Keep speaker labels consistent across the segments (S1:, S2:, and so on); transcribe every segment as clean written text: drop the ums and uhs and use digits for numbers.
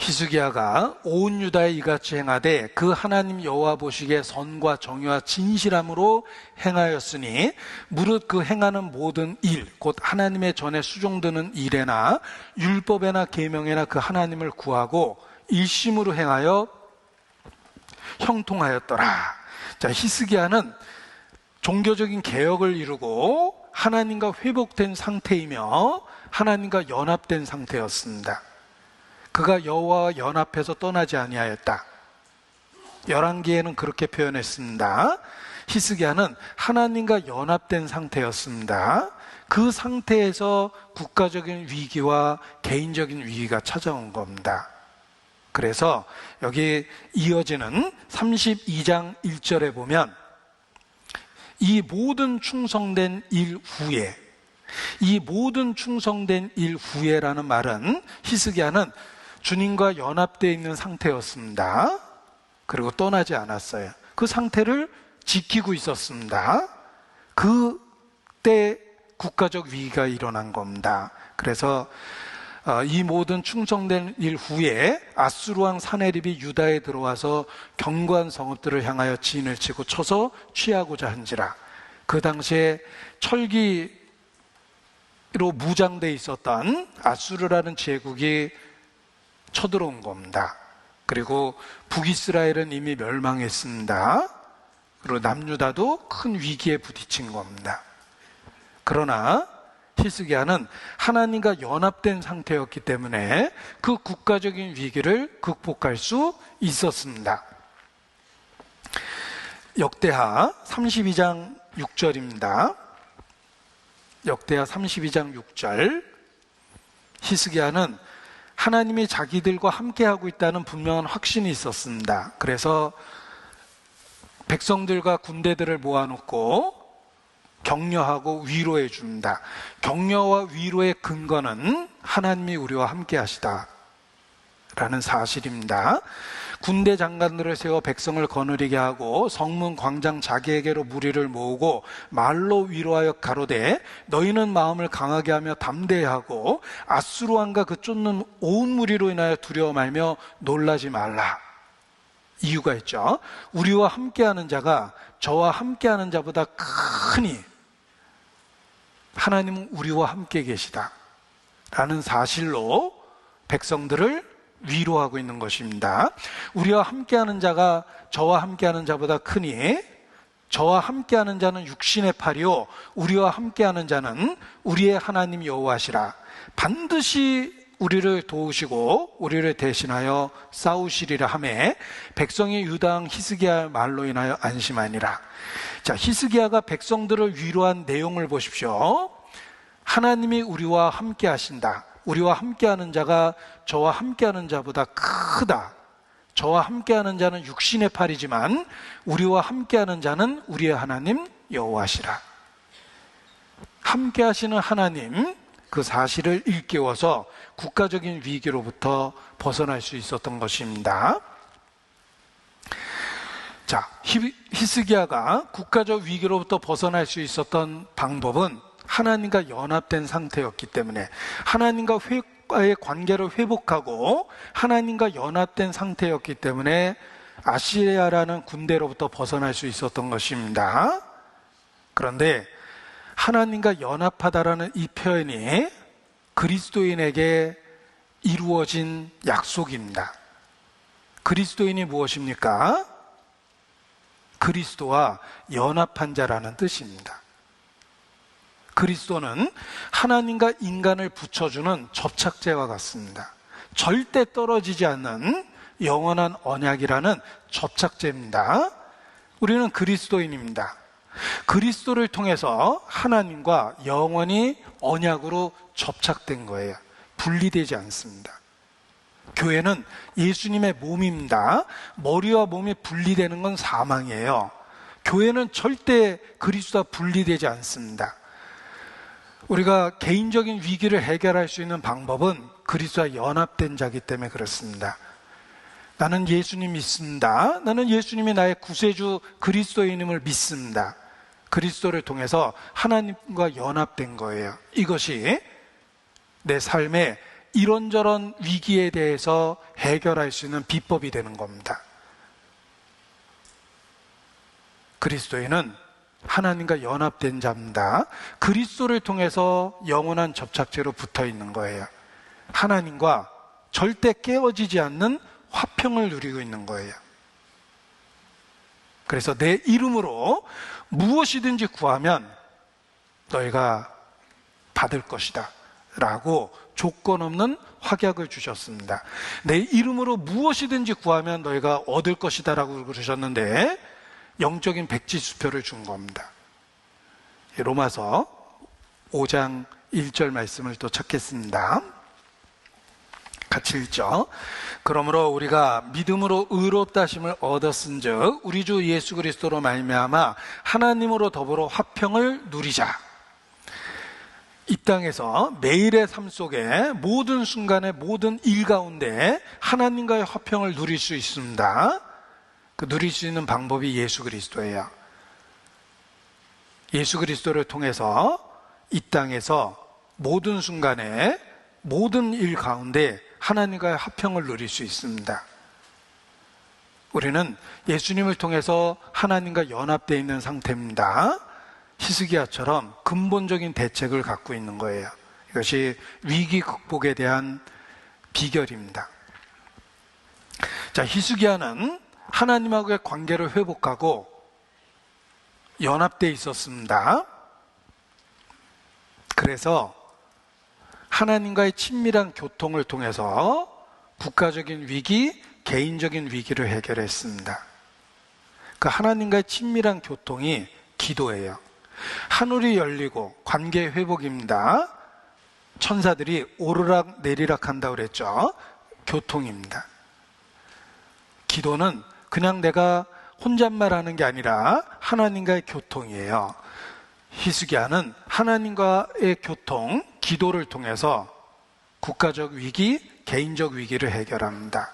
S1: 히스기야가 온 유다에 이같이 행하되 그 하나님 여호와 보시기에 선과 정의와 진실함으로 행하였으니 무릇 그 행하는 모든 일 곧 하나님의 전에 수종드는 일에나 율법에나 계명에나 그 하나님을 구하고 일심으로 행하여 형통하였더라. 자, 히스기야는 종교적인 개혁을 이루고 하나님과 회복된 상태이며 하나님과 연합된 상태였습니다. 그가 여호와와 연합해서 떠나지 아니하였다. 열왕기에는 그렇게 표현했습니다. 히스기야는 하나님과 연합된 상태였습니다. 그 상태에서 국가적인 위기와 개인적인 위기가 찾아온 겁니다. 그래서 여기 이어지는 32장 1절에 보면 이 모든 충성된 일 후에, 이 모든 충성된 일 후에라는 말은 히스기야는 주님과 연합되어 있는 상태였습니다. 그리고 떠나지 않았어요. 그 상태를 지키고 있었습니다. 그때 국가적 위기가 일어난 겁니다. 그래서 이 모든 충성된 일 후에 아수르 왕 사네립이 유다에 들어와서 견고한 성읍들을 향하여 진을 치고 쳐서 취하고자 한지라. 그 당시에 철기로 무장되어 있었던 아수르라는 제국이 쳐들어온 겁니다. 그리고 북이스라엘은 이미 멸망했습니다. 그리고 남유다도 큰 위기에 부딪힌 겁니다. 그러나 히스기야는 하나님과 연합된 상태였기 때문에 그 국가적인 위기를 극복할 수 있었습니다. 역대하 32장 6절입니다. 역대하 32장 6절. 히스기야는 하나님이 자기들과 함께하고 있다는 분명한 확신이 있었습니다. 그래서 백성들과 군대들을 모아놓고 격려하고 위로해 줍니다. 격려와 위로의 근거는 하나님이 우리와 함께 하시다 라는 사실입니다. 군대 장관들을 세워 백성을 거느리게 하고 성문 광장 자기에게로 무리를 모으고 말로 위로하여 가로되 너희는 마음을 강하게 하며 담대하고 아수르 왕과 그 쫓는 온 무리로 인하여 두려워 말며 놀라지 말라. 이유가 있죠. 우리와 함께하는 자가 저와 함께하는 자보다 크니 하나님은 우리와 함께 계시다 라는 사실로 백성들을 위로하고 있는 것입니다. 우리와 함께하는 자가 저와 함께하는 자보다 크니 저와 함께하는 자는 육신의 팔이요 우리와 함께하는 자는 우리의 하나님 여호와시라. 반드시 우리를 도우시고 우리를 대신하여 싸우시리라 하매 백성이 유다 왕 히스기야의 말로 인하여 안심하니라. 자, 히스기야가 백성들을 위로한 내용을 보십시오. 하나님이 우리와 함께 하신다. 우리와 함께하는 자가 저와 함께하는 자보다 크다. 저와 함께하는 자는 육신의 팔이지만 우리와 함께하는 자는 우리의 하나님 여호와시라. 함께하시는 하나님, 그 사실을 일깨워서 국가적인 위기로부터 벗어날 수 있었던 것입니다. 자, 히스기야가 국가적 위기로부터 벗어날 수 있었던 방법은 하나님과 연합된 상태였기 때문에 하나님과의 관계를 회복하고 하나님과 연합된 상태였기 때문에 아시리아라는 군대로부터 벗어날 수 있었던 것입니다. 그런데 하나님과 연합하다라는 이 표현이 그리스도인에게 이루어진 약속입니다. 그리스도인이 무엇입니까? 그리스도와 연합한 자라는 뜻입니다. 그리스도는 하나님과 인간을 붙여주는 접착제와 같습니다. 절대 떨어지지 않는 영원한 언약이라는 접착제입니다. 우리는 그리스도인입니다. 그리스도를 통해서 하나님과 영원히 언약으로 접착된 거예요. 분리되지 않습니다. 교회는 예수님의 몸입니다. 머리와 몸이 분리되는 건 사망이에요. 교회는 절대 그리스도와 분리되지 않습니다. 우리가 개인적인 위기를 해결할 수 있는 방법은 그리스도와 연합된 자이기 때문에 그렇습니다. 나는 예수님 믿습니다. 나는 예수님이 나의 구세주 그리스도인임을 믿습니다. 그리스도를 통해서 하나님과 연합된 거예요. 이것이 내 삶의 이런저런 위기에 대해서 해결할 수 있는 비법이 되는 겁니다. 그리스도인은 하나님과 연합된 자입니다. 그리스도를 통해서 영원한 접착제로 붙어 있는 거예요. 하나님과 절대 깨어지지 않는 화평을 누리고 있는 거예요. 그래서 내 이름으로 무엇이든지 구하면 너희가 받을 것이다 라고 조건 없는 확약을 주셨습니다. 내 이름으로 무엇이든지 구하면 너희가 얻을 것이다 라고 그러셨는데 영적인 백지수표를 준 겁니다. 로마서 5장 1절 말씀을 또 찾겠습니다. 같이 읽죠. 그러므로 우리가 믿음으로 의롭다 하심을 얻었은즉 우리 주 예수 그리스도로 말미암아 하나님으로 더불어 화평을 누리자. 이 땅에서 매일의 삶 속에 모든 순간에 모든 일 가운데 하나님과의 화평을 누릴 수 있습니다. 그 누릴 수 있는 방법이 예수 그리스도예요. 예수 그리스도를 통해서 이 땅에서 모든 순간에 모든 일 가운데 하나님과의 화평을 누릴 수 있습니다. 우리는 예수님을 통해서 하나님과 연합되어 있는 상태입니다. 히스기야처럼 근본적인 대책을 갖고 있는 거예요. 이것이 위기 극복에 대한 비결입니다. 자, 히스기야는 하나님하고의 관계를 회복하고 연합되어 있었습니다. 그래서 하나님과의 친밀한 교통을 통해서 국가적인 위기, 개인적인 위기를 해결했습니다. 그 하나님과의 친밀한 교통이 기도예요. 하늘이 열리고 관계 회복입니다. 천사들이 오르락 내리락 한다고 그랬죠. 교통입니다. 기도는 그냥 내가 혼잣말 하는 게 아니라 하나님과의 교통이에요. 히스기야는 하나님과의 교통, 기도를 통해서 국가적 위기, 개인적 위기를 해결합니다.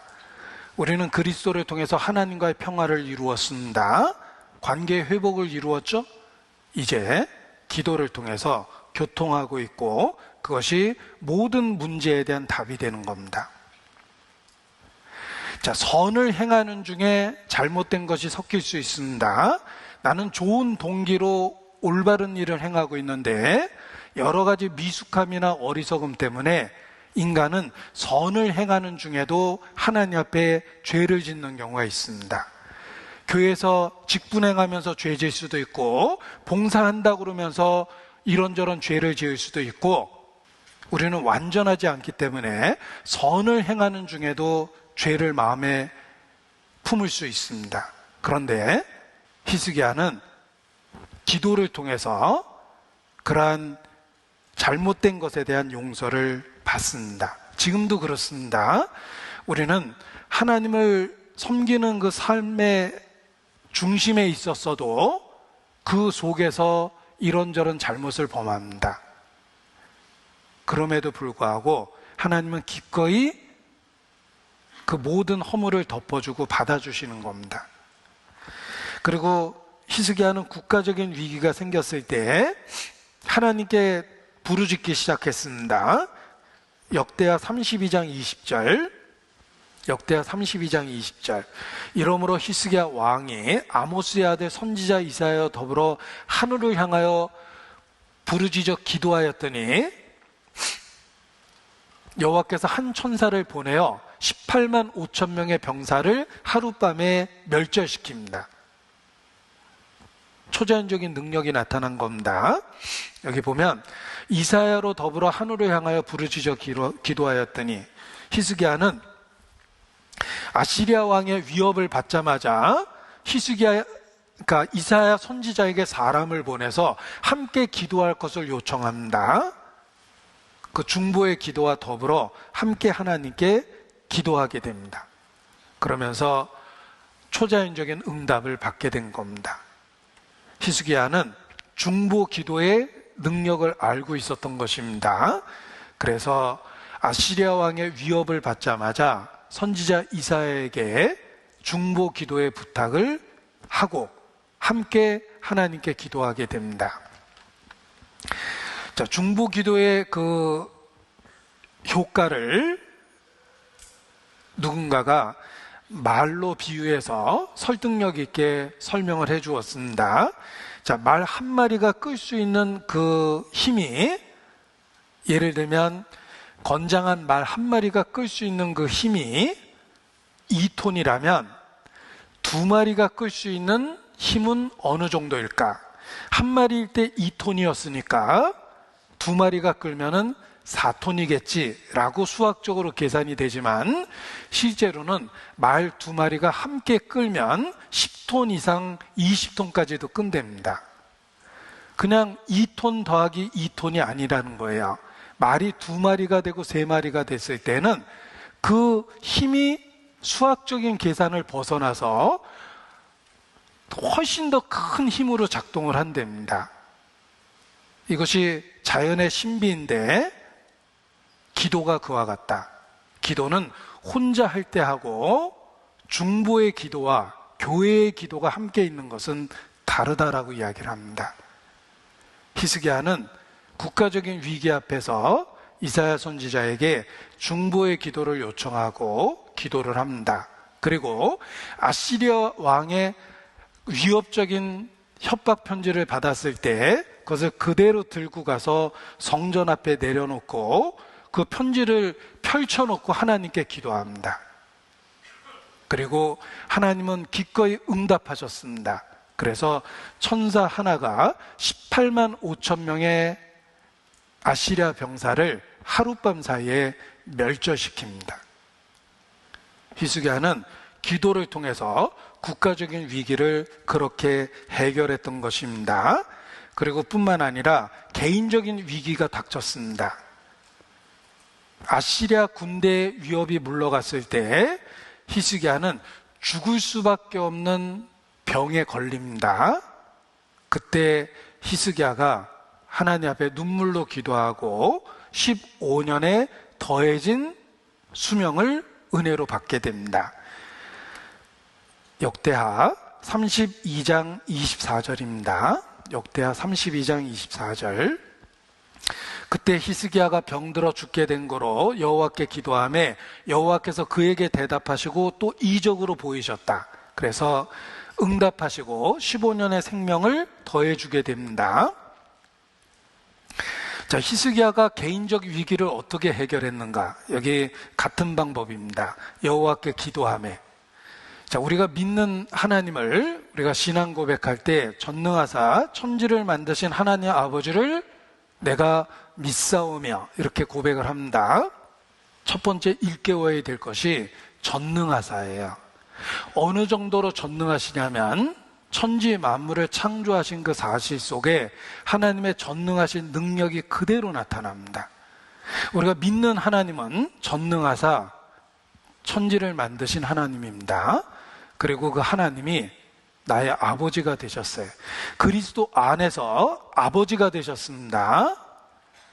S1: 우리는 그리스도를 통해서 하나님과의 평화를 이루었습니다. 관계 회복을 이루었죠? 이제 기도를 통해서 교통하고 있고 그것이 모든 문제에 대한 답이 되는 겁니다. 자, 선을 행하는 중에 잘못된 것이 섞일 수 있습니다. 나는 좋은 동기로 올바른 일을 행하고 있는데 여러 가지 미숙함이나 어리석음 때문에 인간은 선을 행하는 중에도 하나님 앞에 죄를 짓는 경우가 있습니다. 교회에서 직분행하면서 죄 질 수도 있고 봉사한다고 그러면서 이런저런 죄를 지을 수도 있고 우리는 완전하지 않기 때문에 선을 행하는 중에도 죄를 마음에 품을 수 있습니다. 그런데 히스기야는 기도를 통해서 그러한 잘못된 것에 대한 용서를 받습니다. 지금도 그렇습니다. 우리는 하나님을 섬기는 그 삶의 중심에 있었어도 그 속에서 이런저런 잘못을 범합니다. 그럼에도 불구하고 하나님은 기꺼이 그 모든 허물을 덮어주고 받아주시는 겁니다. 그리고 히스기야는 국가적인 위기가 생겼을 때 하나님께 부르짖기 시작했습니다. 역대하 32장 20절. 역대하 32장 20절. 이러므로 히스기야 왕이 아모스의 아들 선지자 이사야와 더불어 하늘을 향하여 부르짖어 기도하였더니 여호와께서 한 천사를 보내어 18만 5천 명의 병사를 하룻밤에 멸절시킵니다. 초자연적인 능력이 나타난 겁니다. 여기 보면 이사야로 더불어 하늘을 향하여 부르짖어 기도하였더니 히스기야는 아시리아 왕의 위협을 받자마자 그러니까 이사야 선지자에게 사람을 보내서 함께 기도할 것을 요청합니다. 그 중보의 기도와 더불어 함께 하나님께 기도하게 됩니다. 그러면서 초자연적인 응답을 받게 된 겁니다. 히스기야는 중보 기도의 능력을 알고 있었던 것입니다. 그래서 아시리아 왕의 위협을 받자마자 선지자 이사야에게 중보 기도의 부탁을 하고 함께 하나님께 기도하게 됩니다. 자, 중보 기도의 그 효과를 누군가가 말로 비유해서 설득력 있게 설명을 해 주었습니다. 자, 말 한 마리가 끌 수 있는 그 힘이, 예를 들면 건장한 말 한 마리가 끌 수 있는 그 힘이 2톤이라면 두 마리가 끌 수 있는 힘은 어느 정도일까? 한 마리일 때 2톤이었으니까 두 마리가 끌면은 4톤이겠지라고 수학적으로 계산이 되지만, 실제로는 말 두 마리가 함께 끌면 10톤 이상 20톤까지도 끈답니다. 그냥 2톤 더하기 2톤이 아니라는 거예요. 말이 두 마리가 되고 세 마리가 됐을 때는 그 힘이 수학적인 계산을 벗어나서 훨씬 더 큰 힘으로 작동을 한답니다. 이것이 자연의 신비인데, 기도가 그와 같다. 기도는 혼자 할 때 하고 중보의 기도와 교회의 기도가 함께 있는 것은 다르다라고 이야기를 합니다. 히스기야는 국가적인 위기 앞에서 이사야 선지자에게 중보의 기도를 요청하고 기도를 합니다. 그리고 아시리아 왕의 위협적인 협박 편지를 받았을 때 그것을 그대로 들고 가서 성전 앞에 내려놓고 그 편지를 펼쳐놓고 하나님께 기도합니다. 그리고 하나님은 기꺼이 응답하셨습니다. 그래서 천사 하나가 18만 5천 명의 아시리아 병사를 하룻밤 사이에 멸절시킵니다. 히스기야는 기도를 통해서 국가적인 위기를 그렇게 해결했던 것입니다. 그리고 뿐만 아니라 개인적인 위기가 닥쳤습니다. 아시리아 군대의 위협이 물러갔을 때 히스기야는 죽을 수밖에 없는 병에 걸립니다. 그때 히스기야가 하나님 앞에 눈물로 기도하고 15년에 더해진 수명을 은혜로 받게 됩니다. 역대하 32장 24절입니다. 역대하 32장 24절. 그때 히스기야가 병들어 죽게 된 거로 여호와께 기도하매 여호와께서 그에게 대답하시고 또 이적으로 보이셨다. 그래서 응답하시고 15년의 생명을 더해주게 됩니다. 자, 히스기야가 개인적 위기를 어떻게 해결했는가? 여기 같은 방법입니다. 여호와께 기도하매. 자, 우리가 믿는 하나님을, 우리가 신앙 고백할 때 전능하사 천지를 만드신 하나님 아버지를 내가 믿사오며 이렇게 고백을 합니다. 첫 번째 일깨워야 될 것이 전능하사예요. 어느 정도로 전능하시냐면 천지 만물을 창조하신 그 사실 속에 하나님의 전능하신 능력이 그대로 나타납니다. 우리가 믿는 하나님은 전능하사 천지를 만드신 하나님입니다. 그리고 그 하나님이 나의 아버지가 되셨어요. 그리스도 안에서 아버지가 되셨습니다.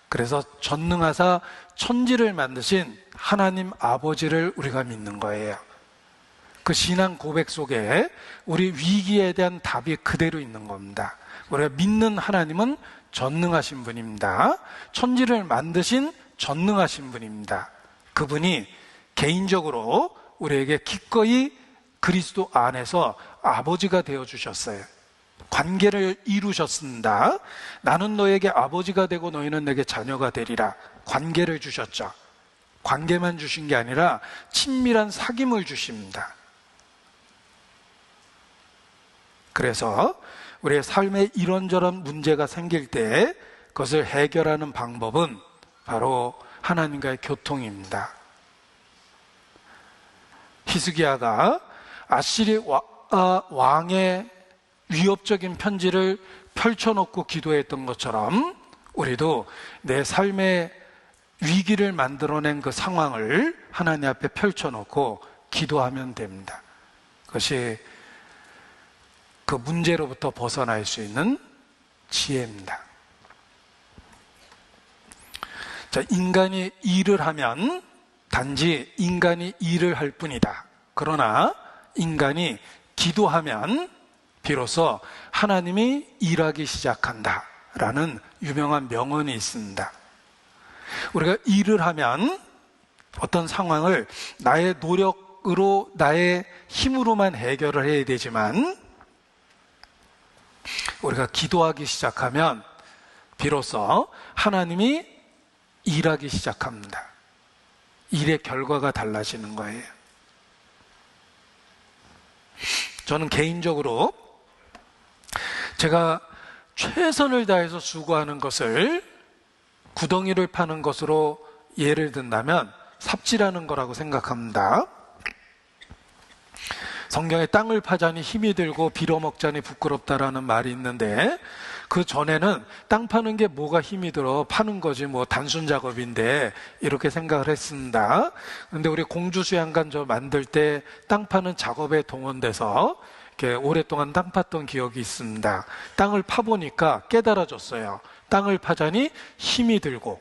S1: 그래서 전능하사 천지를 만드신 하나님 아버지를 우리가 믿는 거예요. 그 신앙 고백 속에 우리 위기에 대한 답이 그대로 있는 겁니다. 우리가 믿는 하나님은 전능하신 분입니다. 천지를 만드신 전능하신 분입니다. 그분이 개인적으로 우리에게 기꺼이 그리스도 안에서 아버지가 되어주셨어요. 관계를 이루셨습니다. 나는 너에게 아버지가 되고 너희는 내게 자녀가 되리라. 관계를 주셨죠. 관계만 주신 게 아니라 친밀한 사귐을 주십니다. 그래서 우리의 삶에 이런저런 문제가 생길 때 그것을 해결하는 방법은 바로 하나님과의 교통입니다. 히스기야가 아시리아 왕의 위협적인 편지를 펼쳐놓고 기도했던 것처럼 우리도 내 삶의 위기를 만들어낸 그 상황을 하나님 앞에 펼쳐놓고 기도하면 됩니다. 그것이 그 문제로부터 벗어날 수 있는 지혜입니다. 자, 인간이 일을 하면 단지 인간이 일을 할 뿐이다. 그러나 인간이 기도하면 비로소 하나님이 일하기 시작한다 라는 유명한 명언이 있습니다. 우리가 일을 하면 어떤 상황을 나의 노력으로, 나의 힘으로만 해결을 해야 되지만, 우리가 기도하기 시작하면 비로소 하나님이 일하기 시작합니다. 일의 결과가 달라지는 거예요. 저는 개인적으로 제가 최선을 다해서 수고하는 것을 구덩이를 파는 것으로 예를 든다면 삽질하는 거라고 생각합니다. 성경에 땅을 파자니 힘이 들고 빌어먹자니 부끄럽다라는 말이 있는데, 그 전에는 땅 파는 게 뭐가 힘이 들어, 파는 거지 뭐 단순 작업인데, 이렇게 생각을 했습니다. 근데 우리 공주수양관 저 만들 때 땅 파는 작업에 동원돼서 이렇게 오랫동안 땅 팠던 기억이 있습니다. 땅을 파보니까 깨달아졌어요. 땅을 파자니 힘이 들고,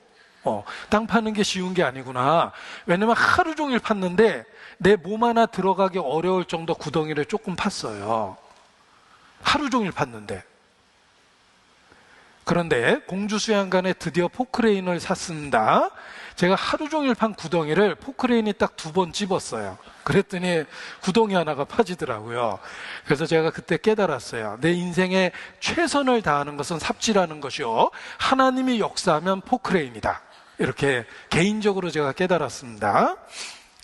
S1: 땅 파는 게 쉬운 게 아니구나. 왜냐면 하루 종일 팠는데 내 몸 하나 들어가기 어려울 정도 구덩이를 조금 팠어요. 하루 종일 팠는데. 그런데 공주수양관에 드디어 포크레인을 샀습니다. 제가 하루 종일 판 구덩이를 포크레인이 딱 2번 집었어요. 그랬더니 구덩이 하나가 파지더라고요. 그래서 제가 그때 깨달았어요. 내 인생에 최선을 다하는 것은 삽질하는 것이요, 하나님이 역사하면 포크레인이다. 이렇게 개인적으로 제가 깨달았습니다.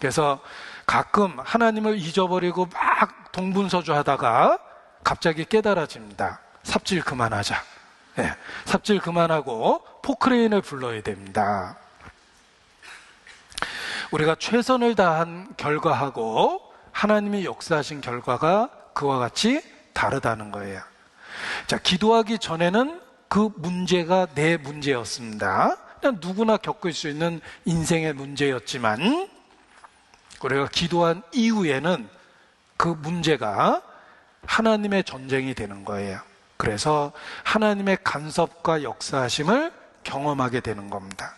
S1: 그래서 가끔 하나님을 잊어버리고 막 동분서주 하다가 갑자기 깨달아집니다. 삽질 그만하자. 네, 삽질 그만하고 포크레인을 불러야 됩니다. 우리가 최선을 다한 결과하고 하나님이 역사하신 결과가 그와 같이 다르다는 거예요. 자, 기도하기 전에는 그 문제가 내 문제였습니다. 그냥 누구나 겪을 수 있는 인생의 문제였지만, 우리가 기도한 이후에는 그 문제가 하나님의 전쟁이 되는 거예요. 그래서 하나님의 간섭과 역사하심을 경험하게 되는 겁니다.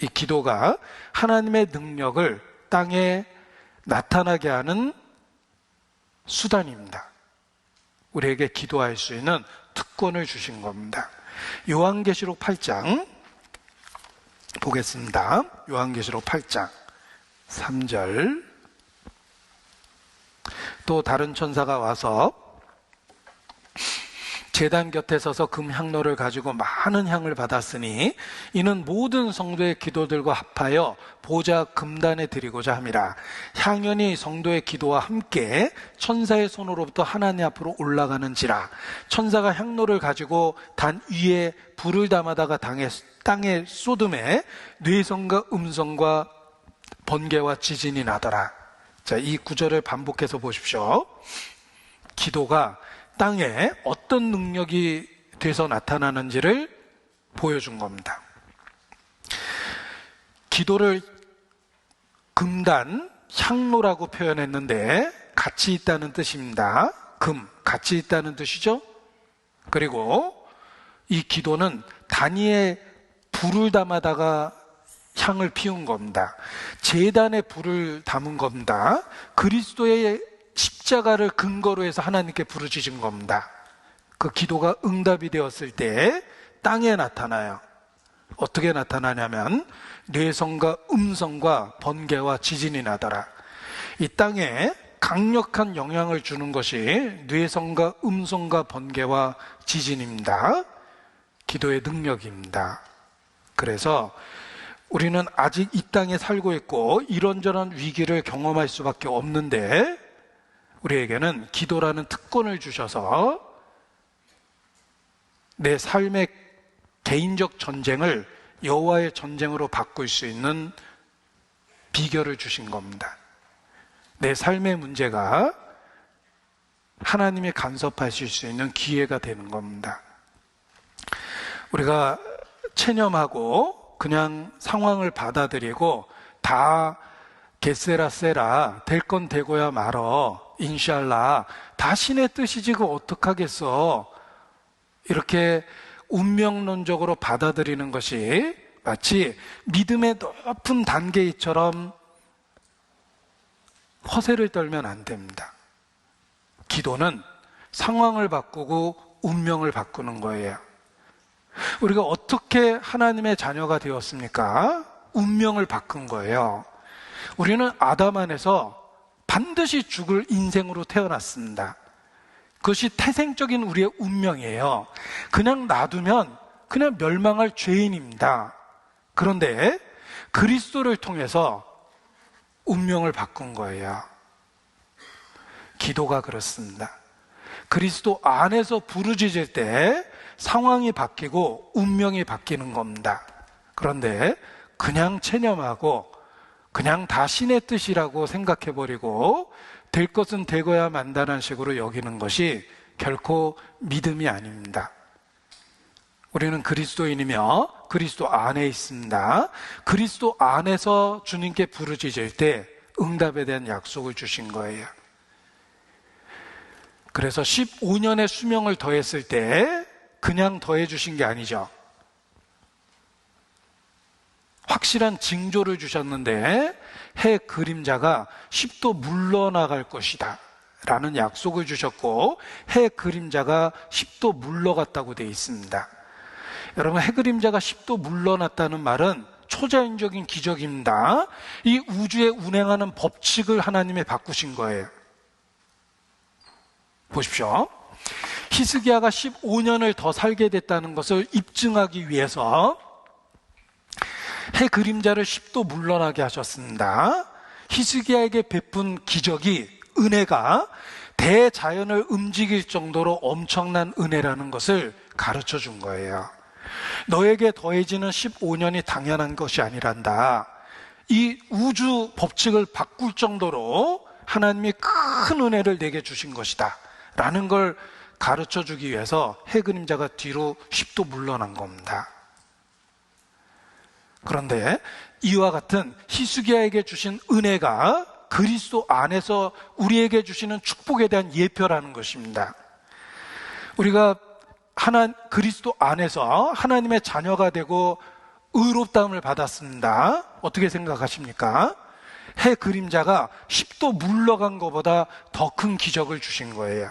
S1: 이 기도가 하나님의 능력을 땅에 나타나게 하는 수단입니다. 우리에게 기도할 수 있는 특권을 주신 겁니다. 요한계시록 8장 보겠습니다. 요한계시록 8장 3절. 또 다른 천사가 와서 제단 곁에 서서 금향로를 가지고 많은 향을 받았으니 이는 모든 성도의 기도들과 합하여 보좌 금단에 드리고자 함이라. 향연이 성도의 기도와 함께 천사의 손으로부터 하나님 앞으로 올라가는지라. 천사가 향로를 가지고 단 위에 불을 담아다가 땅에 쏟음에 뇌성과 음성과 번개와 지진이 나더라. 자, 이 구절을 반복해서 보십시오. 기도가 땅에 어떤 능력이 돼서 나타나는지를 보여준 겁니다. 기도를 금단, 향로라고 표현했는데 같이 있다는 뜻입니다. 금, 같이 있다는 뜻이죠. 그리고 이 기도는 단위에 불을 담아다가 향을 피운 겁니다. 제단에 불을 담은 겁니다. 그리스도의 십자가를 근거로 해서 하나님께 부르짖은 겁니다. 그 기도가 응답이 되었을 때 땅에 나타나요. 어떻게 나타나냐면 뇌성과 음성과 번개와 지진이 나더라. 이 땅에 강력한 영향을 주는 것이 뇌성과 음성과 번개와 지진입니다. 기도의 능력입니다. 그래서 우리는 아직 이 땅에 살고 있고 이런저런 위기를 경험할 수밖에 없는데, 우리에게는 기도라는 특권을 주셔서 내 삶의 개인적 전쟁을 여호와의 전쟁으로 바꿀 수 있는 비결을 주신 겁니다. 내 삶의 문제가 하나님이 간섭하실 수 있는 기회가 되는 겁니다. 우리가 체념하고 그냥 상황을 받아들이고 다 게세라세라, 될 건 되고야 말어, 인샬라, 다 신의 뜻이지 그 어떡하겠어, 이렇게 운명론적으로 받아들이는 것이 마치 믿음의 높은 단계처럼 허세를 떨면 안 됩니다. 기도는 상황을 바꾸고 운명을 바꾸는 거예요. 우리가 어떻게 어떻게 하나님의 자녀가 되었습니까? 운명을 바꾼 거예요. 우리는 아담 안에서 반드시 죽을 인생으로 태어났습니다. 그것이 태생적인 우리의 운명이에요. 그냥 놔두면 그냥 멸망할 죄인입니다. 그런데 그리스도를 통해서 운명을 바꾼 거예요. 기도가 그렇습니다. 그리스도 안에서 부르짖을 때 상황이 바뀌고 운명이 바뀌는 겁니다. 그런데 그냥 체념하고 그냥 다 신의 뜻이라고 생각해버리고 될 것은 되고야 만다는 식으로 여기는 것이 결코 믿음이 아닙니다. 우리는 그리스도인이며 그리스도 안에 있습니다. 그리스도 안에서 주님께 부르짖을 때 응답에 대한 약속을 주신 거예요. 그래서 15년의 수명을 더했을 때 그냥 더해 주신 게 아니죠. 확실한 징조를 주셨는데 해 그림자가 10도 물러나갈 것이다 라는 약속을 주셨고 해 그림자가 10도 물러갔다고 되어 있습니다. 여러분, 해 그림자가 10도 물러났다는 말은 초자연적인 기적입니다. 이 우주에 운행하는 법칙을 하나님이 바꾸신 거예요. 보십시오. 히스기야가 15년을 더 살게 됐다는 것을 입증하기 위해서 해 그림자를 10도 물러나게 하셨습니다. 히스기야에게 베푼 기적이, 은혜가 대자연을 움직일 정도로 엄청난 은혜라는 것을 가르쳐 준 거예요. 너에게 더해지는 15년이 당연한 것이 아니란다. 이 우주 법칙을 바꿀 정도로 하나님이 큰 은혜를 내게 주신 것이다 라는 걸 가르쳐 주기 위해서 해 그림자가 뒤로 10도 물러난 겁니다. 그런데 이와 같은 히스기야에게 주신 은혜가 그리스도 안에서 우리에게 주시는 축복에 대한 예표라는 것입니다. 우리가 그리스도 안에서 하나님의 자녀가 되고 의롭다함을 받았습니다. 어떻게 생각하십니까? 해 그림자가 10도 물러간 것보다 더 큰 기적을 주신 거예요.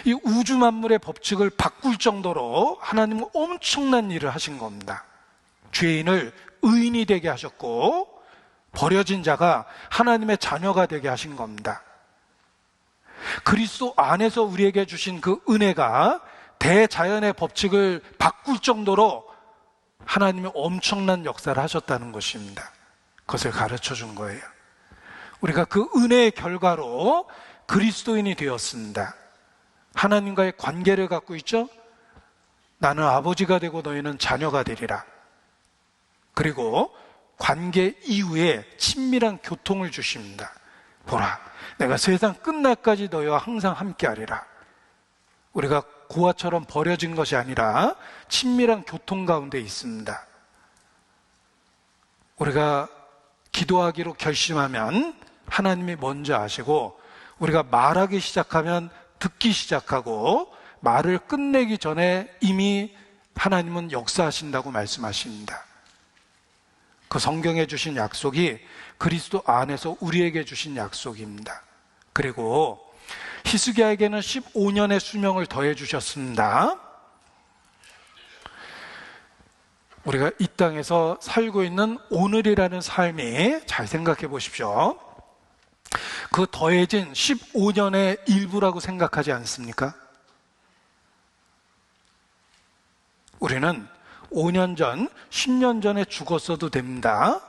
S1: 이 우주 만물의 법칙을 바꿀 정도로 하나님은 엄청난 일을 하신 겁니다. 죄인을 의인이 되게 하셨고 버려진 자가 하나님의 자녀가 되게 하신 겁니다. 그리스도 안에서 우리에게 주신 그 은혜가 대자연의 법칙을 바꿀 정도로 하나님이 엄청난 역사를 하셨다는 것입니다. 그것을 가르쳐 준 거예요. 우리가 그 은혜의 결과로 그리스도인이 되었습니다. 하나님과의 관계를 갖고 있죠? 나는 아버지가 되고 너희는 자녀가 되리라. 그리고 관계 이후에 친밀한 교통을 주십니다. 보라, 내가 세상 끝날까지 너희와 항상 함께하리라. 우리가 고아처럼 버려진 것이 아니라 친밀한 교통 가운데 있습니다. 우리가 기도하기로 결심하면 하나님이 먼저 아시고 우리가 말하기 시작하면 듣기 시작하고 말을 끝내기 전에 이미 하나님은 역사하신다고 말씀하십니다. 그 성경에 주신 약속이 그리스도 안에서 우리에게 주신 약속입니다. 그리고 히스기야에게는 15년의 수명을 더해 주셨습니다. 우리가 이 땅에서 살고 있는 오늘이라는 삶이, 잘 생각해 보십시오. 그 더해진 15년의 일부라고 생각하지 않습니까? 우리는 5년 전, 10년 전에 죽었어도 됩니다.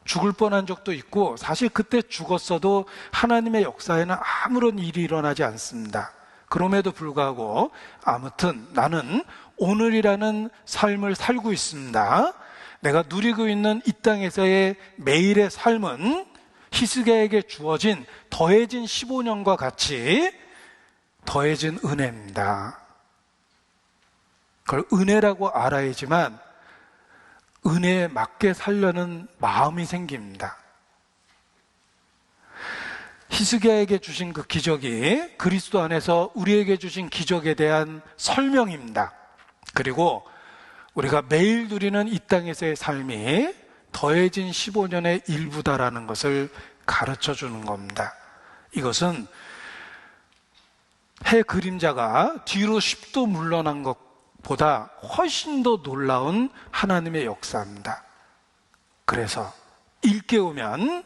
S1: 죽을 뻔한 적도 있고 사실 그때 죽었어도 하나님의 역사에는 아무런 일이 일어나지 않습니다. 그럼에도 불구하고 아무튼 나는 오늘이라는 삶을 살고 있습니다. 내가 누리고 있는 이 땅에서의 매일의 삶은 히스기야에게 주어진 더해진 15년과 같이 더해진 은혜입니다. 그걸 은혜라고 알아야지만 은혜에 맞게 살려는 마음이 생깁니다. 히스기야에게 주신 그 기적이 그리스도 안에서 우리에게 주신 기적에 대한 설명입니다. 그리고 우리가 매일 누리는 이 땅에서의 삶이 더해진 15년의 일부다라는 것을 가르쳐 주는 겁니다. 이것은 해 그림자가 뒤로 10도 물러난 것 보다 훨씬 더 놀라운 하나님의 역사입니다. 그래서 일깨우면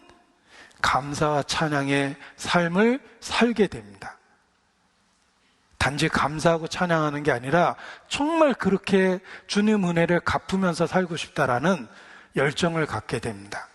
S1: 감사와 찬양의 삶을 살게 됩니다. 단지 감사하고 찬양하는 게 아니라 정말 그렇게 주님 은혜를 갚으면서 살고 싶다라는 열정을 갖게 됩니다.